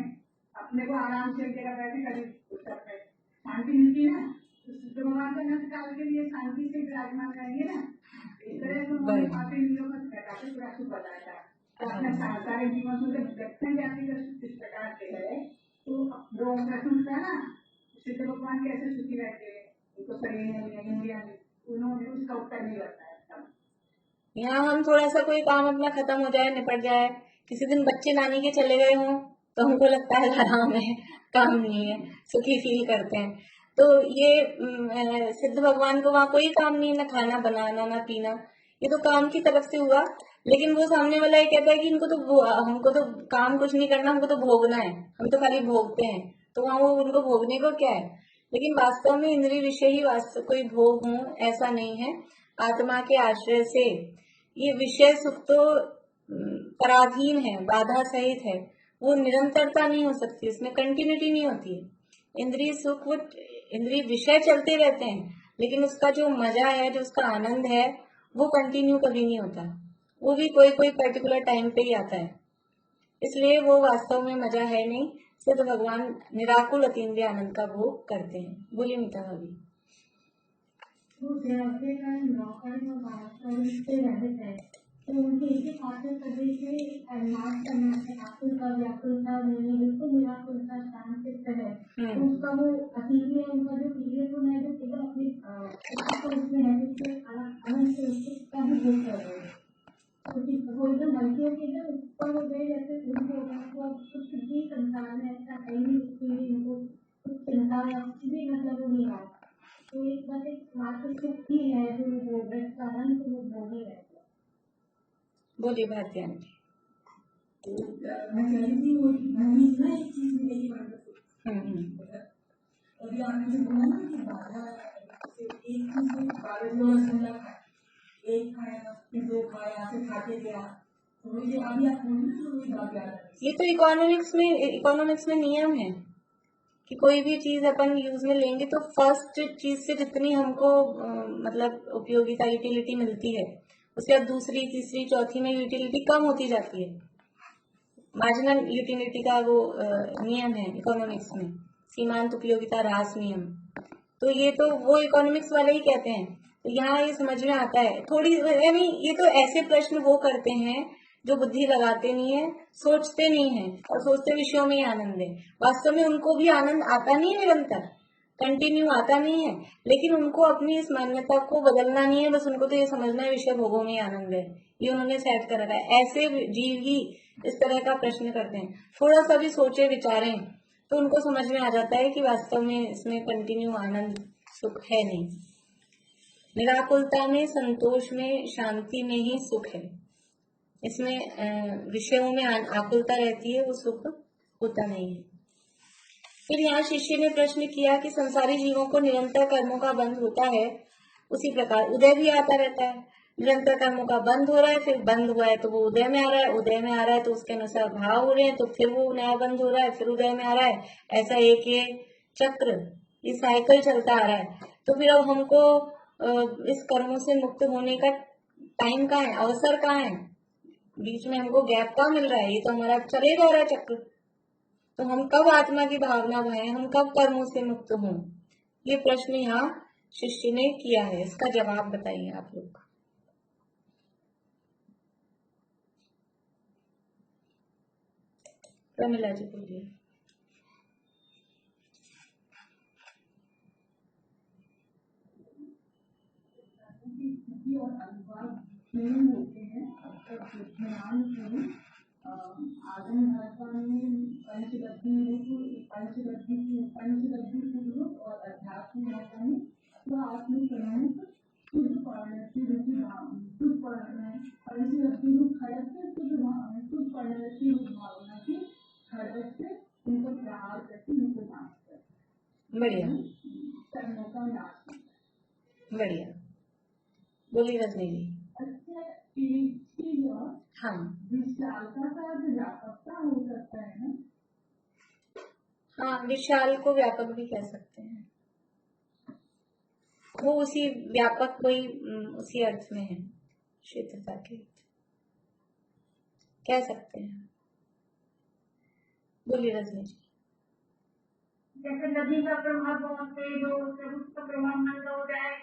अपने को आराम से जगह बैठे कभी पुस्तक में शांति मिलती है ना, तो भगवान का नष्ट काल के लिए शांति से विराजमान करेंगे ना। इस तरह से उन्होंने पापी इंद्रियों का घटाते पूरा सुख बताया था। तो अपने सांसारिक जीवन में जब दक्षिण जाति का सुख इस प्रकार से है, तो दो प्रश्न उठता है ना, सिद्ध भगवान कैसे सुखी रहते हैं, उनको शरीर में इंद्रिया में, उन्होंने उसका उत्तर नहीं लगता है। यहाँ हम थोड़ा सा कोई काम अपना खत्म हो जाए, निपट जाए, किसी दिन बच्चे नानी के चले गए हों तो हमको लगता है आराम है, काम नहीं है, सुखी फील करते हैं। तो ये सिद्ध भगवान को वहाँ कोई काम नहीं, ना खाना बनाना ना पीना, ये तो काम की तरफ से हुआ। लेकिन वो सामने वाला ये कहता है कि हमको तो काम कुछ नहीं करना, हमको तो भोगना है, हम तो खाली भोगते हैं। तो वहाँ वो उनको भोगने को क्या है, लेकिन वास्तव में इंद्रिय विषय ही वास्तव कोई भोग हो ऐसा नहीं है। आत्मा के आश्रय से ये विषय सुख तो पराधीन है, बाधा सहित है, वो निरंतरता नहीं हो सकती, उसमें कंटिन्यूटी नहीं होती है। इंद्रिय सुख वो इंद्रिय विषय चलते रहते हैं, लेकिन उसका जो मजा है, जो उसका आनंद है, वो कंटिन्यू कभी नहीं होता, वो भी कोई पर्टिकुलर टाइम पे ही आता है, इसलिए वो वास्तव में मजा है नहीं। सिद्ध भगवान निराकुल अतीन्द्रिय आनंद का भोग करते हैं। बोलिए मीता भाभी। वो जैसे का नौकर और बादशाह से रहित है, तो उनके एक ही खातिर प्रदेश में नाश करना है, आकुलता व्याकुलता नहीं, बिल्कुल निराकुलता शांत है। तो उसका वो अतीत में उनका जो क्रिएशन है, जो केवल अपने उसमें है, जिससे अनंत से उसका भी भोग कर रहे हैं। वो एकदम बल्कि एकदम ऊपर हो गए, जैसे उनको कुछ भी संसार में ऐसा है नहीं जिसकी उनको कुछ चिंता या कुछ भी मतलब वो नहीं रहा। तो एक बात एक मात्र सुख ही है जो वृक्ष का रंग तो वो भोगी रहते हैं। बोलिए भारती आंटी। मैं कह रही थी वो धनी ना एक चीज में मेरी बात अभी आपने बोला ना कि बाधा एक चीज में 12 रसगुल्ला खाए, एक खाया फिर 2 खाया फिर खाते गया, तो मुझे अभी आप बोल ना तो वही बात याद आ रही। ये तो इकोनॉमिक्स में नियम है कि कोई भी चीज अपन यूज में लेंगे तो फर्स्ट चीज से जितनी हमको मतलब उपयोगिता यूटिलिटी मिलती है, उसके बाद दूसरी तीसरी चौथी में यूटिलिटी कम होती जाती है। मार्जिनल यूटिलिटी का वो नियम है इकोनॉमिक्स में, सीमांत उपयोगिता ह्रास नियम। तो ये तो वो इकोनॉमिक्स वाले ही कहते हैं। तो यहाँ ये समझ में आता है थोड़ी, यानी ये तो ऐसे प्रश्न वो करते हैं जो बुद्धि लगाते नहीं है, सोचते नहीं है, और सोचते विषयों में ही आनंद है। वास्तव में उनको भी आनंद आता नहीं है, निरंतर कंटिन्यू आता नहीं है, लेकिन उनको अपनी इस मान्यता को बदलना नहीं है, बस उनको तो ये समझना है विषय भोगों में ही आनंद है, ये उन्होंने सेट कर रखा है। ऐसे जीव ही इस तरह का प्रश्न करते हैं। थोड़ा सा भी सोचे विचारें तो उनको समझ में आ जाता है कि वास्तव में इसमें कंटिन्यू आनंद सुख है नहीं। निराकुलता में, संतोष में, शांति में ही सुख है। इसमें विषयों में आकुलता रहती है, वो सुख होता नहीं है। फिर यहाँ शिष्य ने प्रश्न किया कि संसारी जीवों को निरंतर कर्मों का बंध होता है, उसी प्रकार उदय भी आता रहता है। निरंतर कर्मों का बंद हो रहा है, फिर बंद हुआ है तो वो उदय में आ रहा है, उदय में आ रहा है तो उसके अनुसार भाव हो रहे हैं, तो फिर वो नया बंद हो रहा है, फिर उदय में आ रहा है। ऐसा एक ये चक्र, ये साइकिल चलता आ रहा है। तो फिर अब हमको इस कर्मों से मुक्त होने का टाइम कहाँ है, अवसर कहाँ है, बीच में हमको गैप कहाँ मिल रहा है? ये तो हमारा चले जा रहा है चक्र। तो हम कब आत्मा की भावना भये, हम कब कर्मों से मुक्त हों? ये प्रश्न यहाँ शिष्य ने किया है। इसका जवाब बताइए आप लोग। प्रमिला जी बोलिए। और अनुवाद नहीं होते हैं ध्यान में आगम भाषा में पंचगद्दी पूर्वक और अध्यात्म भाषा में आत्मसमर्थ शुद्ध पारदर्शी रुचि शुद्ध पंचगद्दी रूप खड़क से शुद्ध पारदर्शी रूप भावना की खड़क से उनको प्रहार करके उनको नाश कर बढ़िया कर्मों का नाश। बढ़िया, बोलिए रजनी जी। अच्छा, एक चीज और, हाँ विशालता का व्यापकता हो सकता है ना? हाँ, विशाल को व्यापक भी कह सकते हैं। वो उसी व्यापक कोई उसी अर्थ में है, क्षेत्रता के कह सकते हैं। बोलिए रजनी जी। जैसे नदी का प्रवाह बहुत तेज हो, जब उसका प्रवाह मंद हो जाए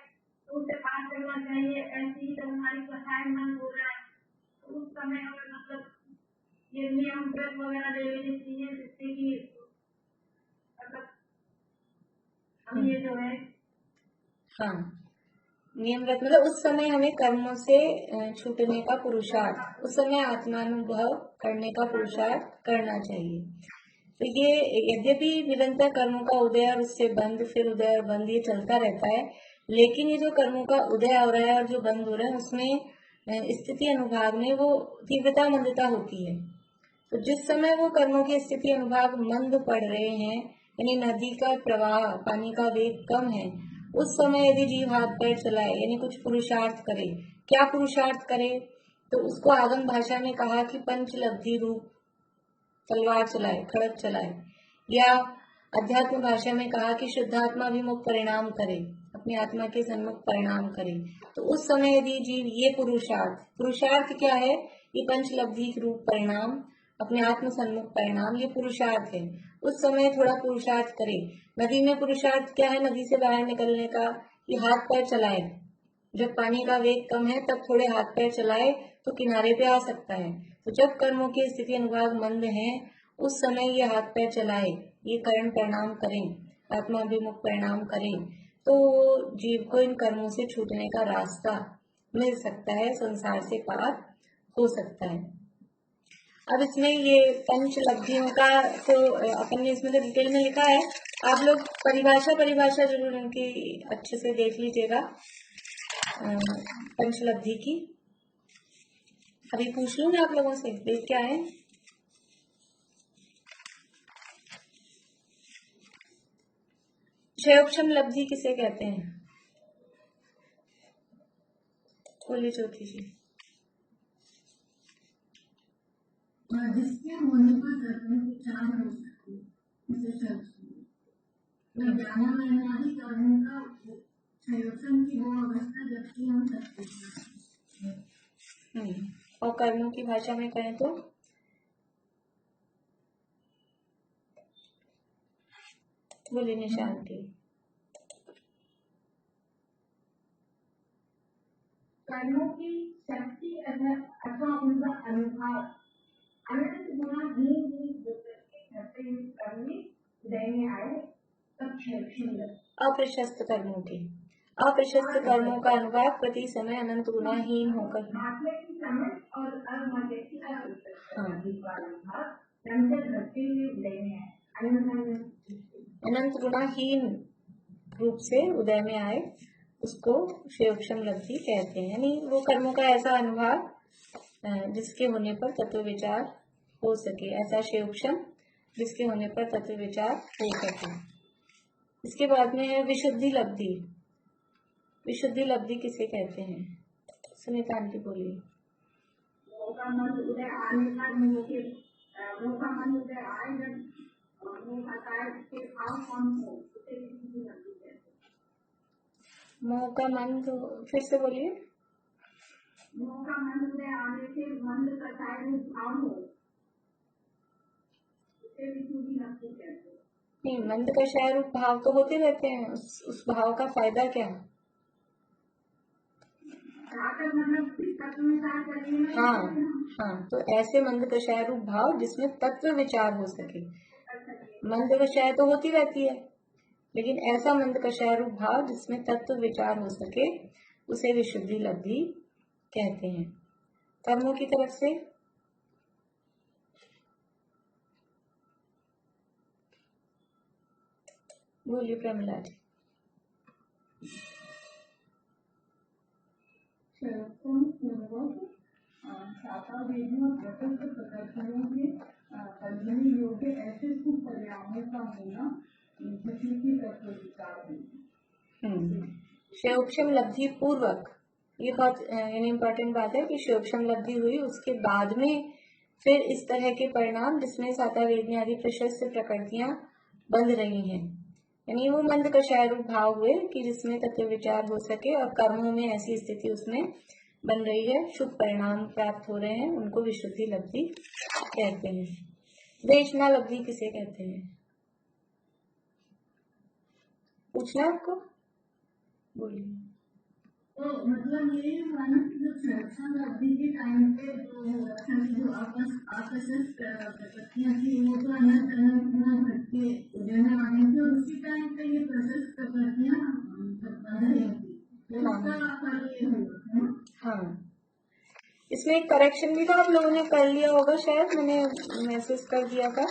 तो उसे पार करना चाहिए। ऐसी ही जब हमारी कथाएं मंद हो जाए तो उस समय हमें मतलब ये नियम व्रत वगैरह ले लेनी चाहिए, जिससे कि मतलब हम ये जो है हाँ, नियम व्रत मतलब उस समय हमें कर्मों से छूटने का पुरुषार्थ, उस समय आत्मानुभव करने का पुरुषार्थ करना चाहिए। तो ये यद्यपि निरंतर कर्मों का उदय और उससे बंद, फिर उदय और बंद, ये चलता रहता है, लेकिन ये जो कर्मों का उदय हो रहा है और जो बंद हो रहा है उसमें स्थिति अनुभाग में वो तीव्रता मंदता होती है। तो जिस समय वो कर्मों के स्थिति अनुभाग मंद पड़ रहे हैं, यानी नदी का प्रवाह, पानी का वेग कम है, उस समय यदि जीव हाथ पैर चलाए, यानी कुछ पुरुषार्थ करे। क्या पुरुषार्थ करे? तो उसको आगम भाषा में कहा कि पंचलब्धि रूप तलवार चलाए, खड़ग चलाए, या अध्यात्म भाषा में कहा कि शुद्धात्माभिमुख परिणाम करे, अपनी आत्मा के सन्मुख परिणाम करे। तो उस समय यदि जीव ये पुरुषार्थ क्या है? ये पंचलब्धि रूप परिणाम, अपने आत्म सन्मुख परिणाम, ये पुरुषार्थ है। उस समय थोड़ा पुरुषार्थ करे। नदी में पुरुषार्थ क्या है? नदी से बाहर निकलने का, ये हाथ पैर चलाए। जब पानी का वेग कम है तब थोड़े हाथ पैर चलाए तो किनारे पे आ सकता है। तो जब कर्मों की स्थिति अनुभाग मंद है, उस समय ये हाथ पैर चलाए, ये करण परिणाम करें, आत्माभिमुख परिणाम करें, तो जीव को इन कर्मों से छूटने का रास्ता मिल सकता है, संसार से पार हो सकता है। अब इसमें ये पंचलब्धियों का तो अपन ने इसमें तो डिटेल में लिखा है, आप लोग परिभाषा जरूर इनकी अच्छे से देख लीजिएगा पंचलब्धि की। अभी पूछ लूँ मैं आप लोगों से, देख क्या है? क्षयोक्षम लब्धि किसे कहते हैं? बोलिए ज्योति जी। जिसके होने पर कर्म विचार हो सकती है, जाना मानना ही कर्म का क्षयोक्षम की वो अवस्था जबकि हम सकते हैं। और कर्मों की भाषा में कहें तो बोलिए निशांति। कर्मों की शक्ति अथवा उनका अनुभव अनंत गुना ही करते हुए कर्म में उदय में आए तब क्षयोक्षम। अप्रशस्त कर्मों की, अप्रशस्त कर्मों का अनुभाग प्रति समय अनंत गुणाहीन होकर। महात्मा की समझ और अमर्यादा की हाँ। घटते हुए उदय में आए, अनंत गुणाहीन रूप से उदय में आए, उसको क्षयोक्षम लब्धि कहते हैं। यानी वो कर्मों का ऐसा अनुभाग जिसके होने पर तत्व विचार हो सके, ऐसा क्षयोक्षम जिसके होने पर तत्व विचार हो सके। इसके बाद में है विशुद्धि लब्धि। विशुद्धि लब्धि किसे कहते हैं? सुनीता आंटी बोलिए। मौका मन उदय आने का मुझे मौका मन उदय आए जब मौका कार्य के भाव कौन हो उसे विशुद्धि लब्धि कहते हैं। मौका मन, तो फिर से बोलिए। मौका मन उदय आने से मंद कसाय रूप भाव हो उसे विशुद्धि लब्धि कहते हैं। नहीं, मंद कषाय रूप भाव तो होते रहते हैं, उस भाव का फायदा क्या? हाँ हाँ, तो ऐसे मंद कषाय रूप भाव जिसमें तत्व विचार हो सके। मंद कषाय तो होती रहती है, लेकिन ऐसा मंद कषाय रूप भाव जिसमें तत्व विचार हो सके उसे विशुद्धि लब्धि कहते हैं। कर्मों की तरफ से बोलिए प्रमिला जी। शाखा वेदियों प्रकृति प्रदर्शनों के कल्याणी योग्य ऐसे सुख कल्याणों का होना की तत्व विचार है। क्षयोक्षम लब्धि पूर्वक, ये बहुत यानी इम्पोर्टेंट बात है कि क्षयोक्षम लब्धि हुई उसके बाद में फिर इस तरह के परिणाम जिसमें साता वेदनी आदि प्रशस्त प्रकृतियां बंध रही हैं, यानी वो मंद कषाय रूप भाव हुए कि जिसमें तत्व विचार हो सके और कर्मों में ऐसी स्थिति उसमें बन रही है, शुभ परिणाम प्राप्त हो रहे हैं, उनको विशुद्धि लब्धि कहते हैं। देशना लब्धि किसे कहते हैं? पूछना आपको, बोलिए। तो मतलब ये माना जो क्षयोक्षम लब्धि के टाइम पे जो आकर्षक प्रकृतियां थी वो तो अनंत घट के उदय में आने थे, उसी टाइम पे ये प्रशस्त प्रकृतियां बन रही थी। हाँ, इसमें एक करेक्शन भी था, आप लोगों ने कर लिया होगा शायद, मैंने मैसेज कर दिया था।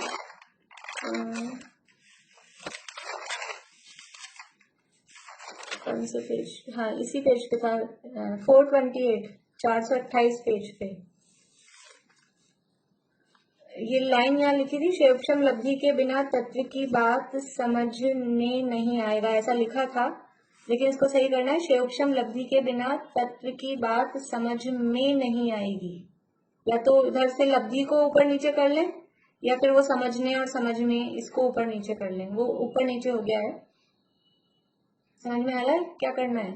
कौन सा पेज? हाँ, इसी पेज पे था, 428, 428 पेज पे ये लाइन यहाँ लिखी थी, क्षयोक्षम लब्धि के बिना तत्व की बात समझने नहीं आएगा, ऐसा लिखा था, लेकिन इसको सही करना है। क्षयोक्षम लब्धि के बिना तत्व की बात समझ में नहीं आएगी। या तो इधर से लब्धि को ऊपर नीचे कर लें, या फिर वो समझने और समझ में इसको ऊपर नीचे कर लें। वो ऊपर नीचे हो गया है, समझ में आ रहा है क्या करना है?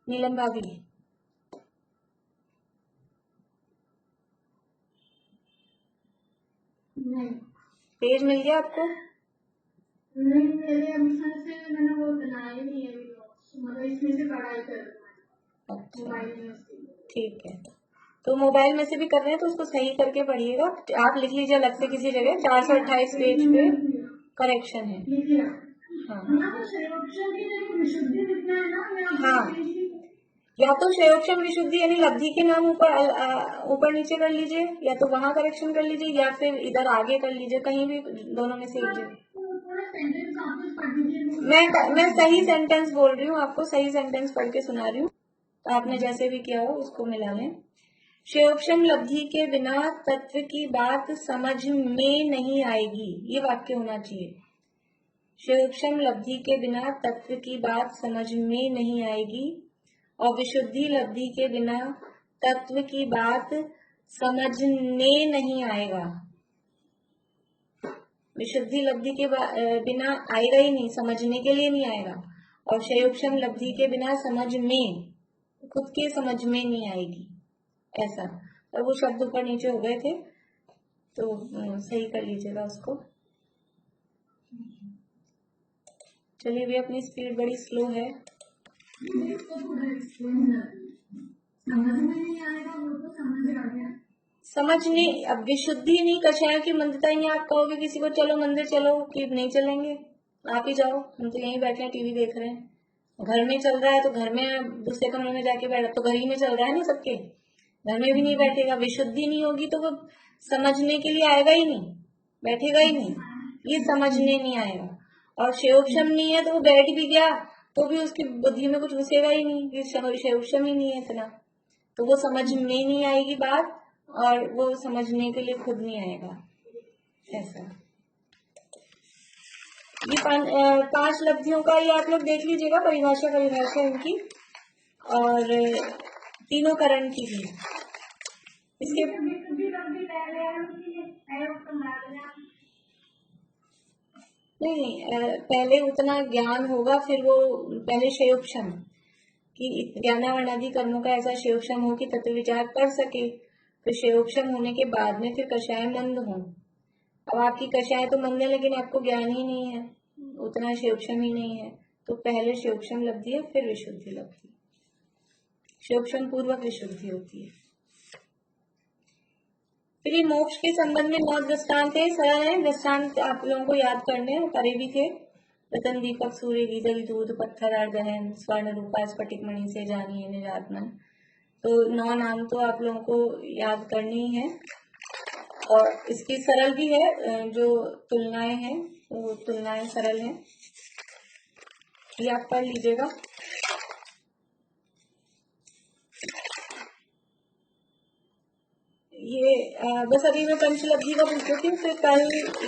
नीलम भाभी, नहीं, पेज मिल गया आपको? नहीं, मेरे अनुसार से मैंने वो बनाया नहीं है, मतलब इसमें से पढ़ाई कर। अच्छा, ठीक है, तो मोबाइल में से भी कर रहे हैं तो उसको सही करके पढ़िएगा। आप लिख लीजिए अलग से किसी जगह, 428 पेज पे करेक्शन है। हाँ हाँ, या तो क्षयोक्षम विशुद्धि यानी लब्धि के नाम ऊपर नीचे कर लीजिए, या तो वहां करेक्शन कर लीजिए, या फिर इधर आगे कर लीजिए, कहीं भी दोनों में से एक जगह। मैं सही सेंटेंस बोल रही हूँ, आपको सही सेंटेंस पढ़ के सुना रही हूँ, तो आपने जैसे भी किया हो उसको मिला लें। क्षयोक्षम लब्धि के बिना तत्व की बात समझ में नहीं आएगी, ये वाक्य होना चाहिए। क्षयोक्षम लब्धि के बिना तत्व की बात समझ में नहीं आएगी, और विशुद्धि लब्धि के बिना तत्व की बात समझने नहीं आएगा। विशुद्धि लब्धि के बिना आएगा ही नहीं, समझने के लिए नहीं आएगा। और क्षयोक्षम लब्धि के बिना समझ में, खुद के समझ में नहीं आएगी, ऐसा। और वो शब्द ऊपर नीचे हो गए थे, तो सही कर लीजिएगा उसको। चलिए, भी अपनी स्पीड बड़ी स्लो है। समझ में नहीं आएगा, वो तो समझ आ गया। समझने, अब विशुद्धि नहीं, कषाय की मंदता ही आप कहोगे किसी को चलो मंदिर चलो, कि नहीं चलेंगे, आप ही जाओ, हम तो यहीं बैठे हैं टीवी देख रहे हैं, घर में चल रहा है तो घर में दूसरे कमरे में जाके बैठ, तो घर ही में चल रहा है ना सबके, घर में भी नहीं बैठेगा। विशुद्धि नहीं होगी तो वो समझने के लिए आएगा ही नहीं, बैठेगा ही नहीं, ये समझने नहीं आएगा। और शैवक्षम नहीं है तो वो बैठ भी गया तो भी उसकी बुद्धि में कुछ घुसेगा ही नहीं, कि शैवक्षम ही नहीं है इतना, तो वो समझ में नहीं आएगी बात, और वो समझने के लिए खुद नहीं आएगा। ऐसा ये पांच लब्धियों का ये आप लोग देख लीजिएगा, परिभाषा इनकी, और तीनों करण की भी। इसके नहीं, पहले उतना ज्ञान होगा, फिर वो पहले शैवक्षम कि ज्ञानावरणादि कर्मों का ऐसा शैवक्षम हो कि तत्व विचार कर सके, फिर शैवक्षम होने के बाद में फिर कषाय मंद हो। अब आपकी कषाय तो मंद है लेकिन आपको ज्ञान ही नहीं है, उतना शैवक्षम ही नहीं है, तो पहले शैवक्षम लब्धि है फिर विशुद्धि लब्धि। शैवक्षम पूर्वक विशुद्धि होती है। फिर ये मोक्ष के संबंध में 9 दृष्टांत है, सरल है दृष्टांत, आप लोगों को याद करने करे भी थे। रतन, दीपक, सूर्य, गीदड़, दूध, पत्थर, अर्धहन, स्वर्ण रूपा, स्फटिक मणि से जानिए निरात्मन। तो 9 नाम तो आप लोगों को याद करनी ही है। और इसकी सरल भी है, जो तुलनाएं हैं वो तुलनाएं सरल हैं, ये आप पढ़ लीजिएगा। ये बस अभी मैं पंचलब्धि का पूछ रही थी, फिर कल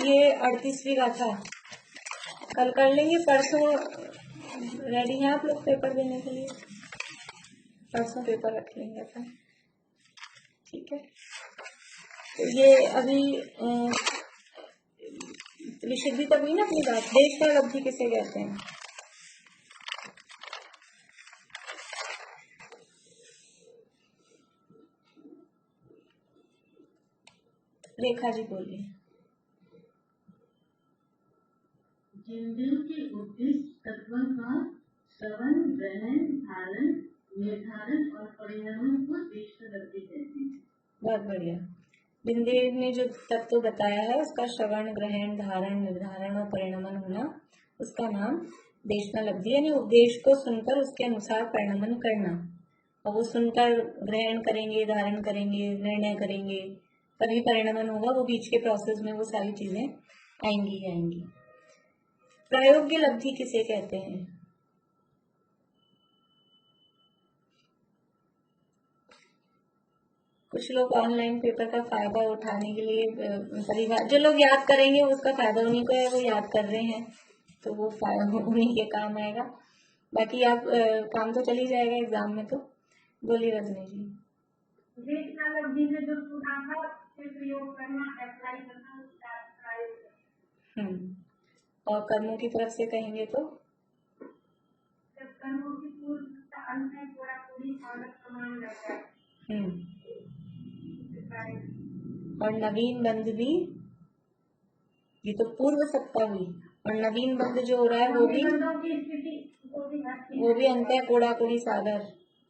ये 38वीं गाथा कल कर लेंगे। परसों रेडी हैं आप लोग पेपर देने के लिए? परसों पेपर रख लेंगे अपन, ठीक है। तो ये अभी विशुद्धि तक हुई ना अपनी बात। देश का लब्धि किसे कहते हैं? रेखा जी बोलिए। इंद्रियों के उद्देश्य तत्वों का श्रवण, ग्रहण, धारण, निर्धारण और परिणामों को देश का लब्धि कहते हैं। बहुत बढ़िया। बिंदेव ने जो तत्व बताया है उसका श्रवण, ग्रहण, धारण, निर्धारण और परिणमन होना, उसका नाम देशना लब्धि, यानी उपदेश को सुनकर उसके अनुसार परिणमन करना। और वो सुनकर ग्रहण करेंगे, धारण करेंगे, निर्णय करेंगे, तभी परिणमन होगा। वो बीच के प्रोसेस में वो सारी चीजें आएंगी ही आएंगी। प्रायोग्य लब्धि किसे कहते हैं? कुछ लोग ऑनलाइन पेपर का फायदा उठाने के लिए जो लोग याद करेंगे उसका फायदा उन्हीं को है, वो याद कर रहे हैं तो वो फायदा उन्हीं के काम आएगा। बाकी आप काम तो चल ही जाएगा एग्जाम में। तो बोलिए रजनी जी। देशना लब्धि में जो सुना था फिर प्रयोग करना, अप्लाई करना, और कर्मों की तरफ से कहेंगे तो जब कर्मों की पूर्ण अंत में पूरा पूरी साधक समान रहता है। और नवीन बंध भी, ये तो पूर्व सत्ता हुई, और नवीन बंध जो हो रहा है वो भी अंत है कोड़ा कोड़ी सागर,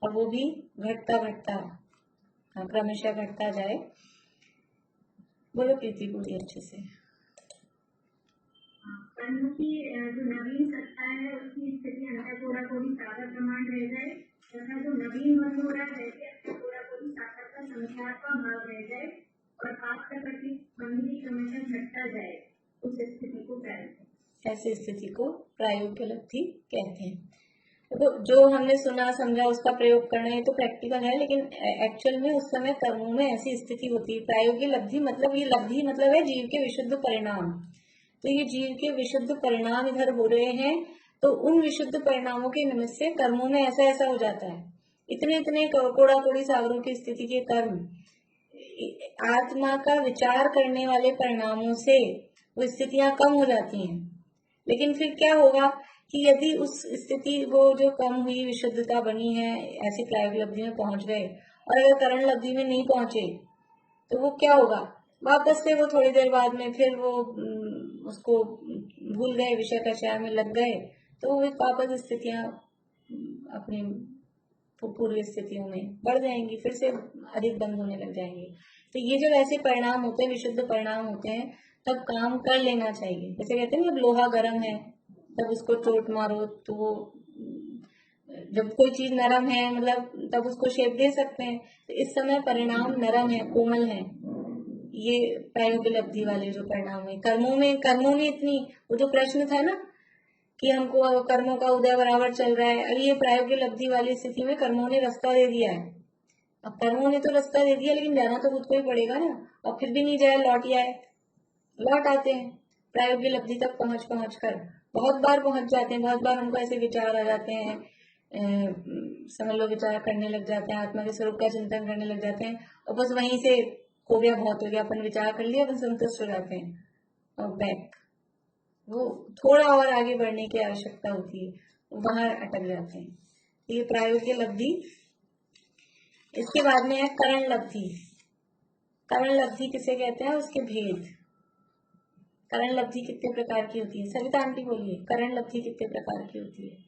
और वो भी घटता घटता क्रमशः घटता जाए। बोलो प्रीति पूरी अच्छे से। कर्म की जो नवीन सत्ता है उसकी स्थिति अंत कोड़ा कोड़ी सागर समान रह जाए, तथा जो नवीन बंध हो रहा है वैसे कोड़ा कोड़ी सागर का संख्या का भाव रह जाए और पाप का प्रतिबंधी क्रमशः घटता जाए, उस स्थिति को प्रायोग्य, ऐसी स्थिति को प्रायोग्य लब्धि कहते हैं। तो जो हमने सुना समझा उसका प्रयोग करना है तो प्रैक्टिकल है, लेकिन एक्चुअल में उस समय कर्मों में ऐसी स्थिति होती है। प्रायोगिक लब्धि मतलब, ये लब्धि मतलब है जीव के विशुद्ध परिणाम। तो ये जीव के विशुद्ध परिणाम इधर हो रहे हैं, तो उन विशुद्ध परिणामों के निमित्त से कर्मों में ऐसा ऐसा हो जाता है। इतने इतने कोड़ा कोड़ी सागरों की स्थिति के कर्म आत्मा का विचार करने वाले परिणामों से वो स्थितियां कम हो जाती हैं। लेकिन फिर क्या होगा कि यदि उस स्थिति वो जो कम हुई विशुद्धता बनी है, ऐसी प्रायोगिक लब्धि में पहुंच गए, और अगर करण लब्धि में नहीं पहुंचे तो वो क्या होगा, वापस से वो थोड़ी देर बाद में फिर वो उसको भूल गए, विषय कषाय में लग गए, तो वो वापस स्थितियां अपनी पूर्व स्थितियों में बढ़ जाएंगी, फिर से अधिक बंद होने लग जाएंगे। तो ये जब ऐसे परिणाम होते हैं, विशुद्ध परिणाम होते हैं, तब काम कर लेना चाहिए। जैसे कहते हैं जब लोहा गर्म है तब उसको चोट मारो तो वो जब कोई चीज नरम है मतलब तब उसको शेप दे सकते हैं। तो इस समय परिणाम नरम है, कोमल है। ये प्रायोपलब्धि वाले जो परिणाम है, कर्मों में इतनी, वो जो प्रश्न था ना कि हमको कर्मों का उदय बराबर चल रहा है, अभी ये प्रायोपलब्धि वाली स्थिति में कर्मों ने रास्ता दे दिया है। अब कर्मों ने तो रास्ता दे दिया, लेकिन जाना तो खुद को ही पड़ेगा ना। और फिर भी नहीं जाए, लौट आते हैं प्रायोपलब्धि तक पहुंच कर। बहुत बार पहुंच जाते हैं, बहुत बार हमको ऐसे विचार आ जाते हैं, समझ लो विचार करने लग जाते हैं, आत्मा के स्वरूप का चिंतन करने लग जाते हैं, और बस वहीं से हो गया, बहुत हो गया, अपन विचार कर लिया, अपन संतुष्ट हो जाते हैं और बैक। वो थोड़ा और आगे बढ़ने की आवश्यकता होती है, वहां अटक जाते हैं। ये प्रायोपलब्धि। इसके बाद में है करण लब्धि। करण लब्धि किसे कहते हैं, उसके भेद। करण लब्धि कितने प्रकार की होती है, सविता आंटी बोलिए, करण लब्धि कितने प्रकार की होती है?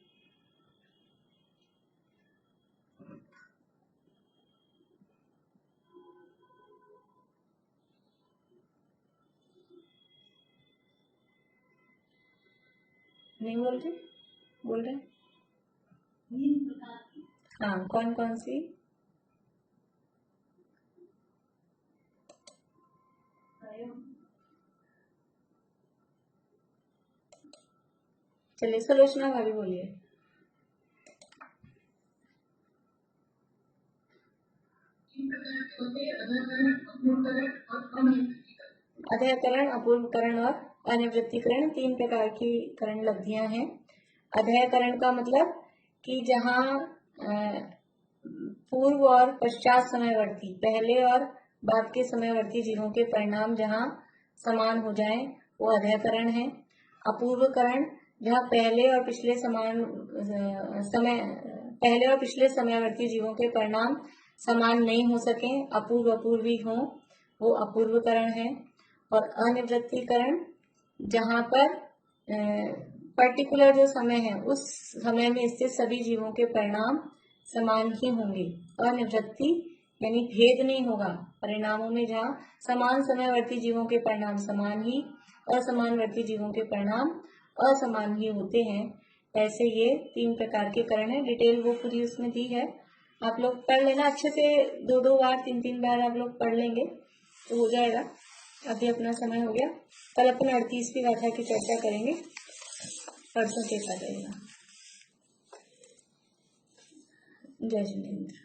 नहीं बोल रहे? हाँ, कौन कौन सी? चलिए सलोचना भाभी बोलिए। अधःकरण, अपूर्वकरण और अनिवृत्तिकरण, 3 प्रकार की करण लब्धियां हैं। अधःकरण का मतलब कि जहाँ पूर्व और पश्चात समयवर्ती, पहले और बाद के समयवर्ती जीवों के परिणाम जहाँ समान हो जाएं, वो अधःकरण है। अपूर्वकरण, जहाँ पहले और पिछले समयवर्ती जीवों के परिणाम समान नहीं हो सके, अपूर्वी हो, वो अपूर्वकरण है। और अनिवृत्तिकरण, जहाँ पर पर्टिकुलर जो समय है, उस समय में स्थित सभी जीवों के परिणाम समान ही होंगे। अनिवृत्ति यानी भेद नहीं होगा परिणामों में, जहाँ समान समयवर्ती जीवों के परिणाम समान ही, असमानवर्ती जीवों के परिणाम असमान ही होते हैं। ऐसे ये 3 प्रकार के करण है। डिटेल वो पूरी उसमें दी है, आप लोग पढ़ लेना अच्छे से, 2 बार 3 बार आप लोग पढ़ लेंगे तो हो जाएगा। अभी अपना समय हो गया, कल अपन 38वीं गाथा की चर्चा करेंगे, परसों देखा जाएगा। जय जिनेन्द्र।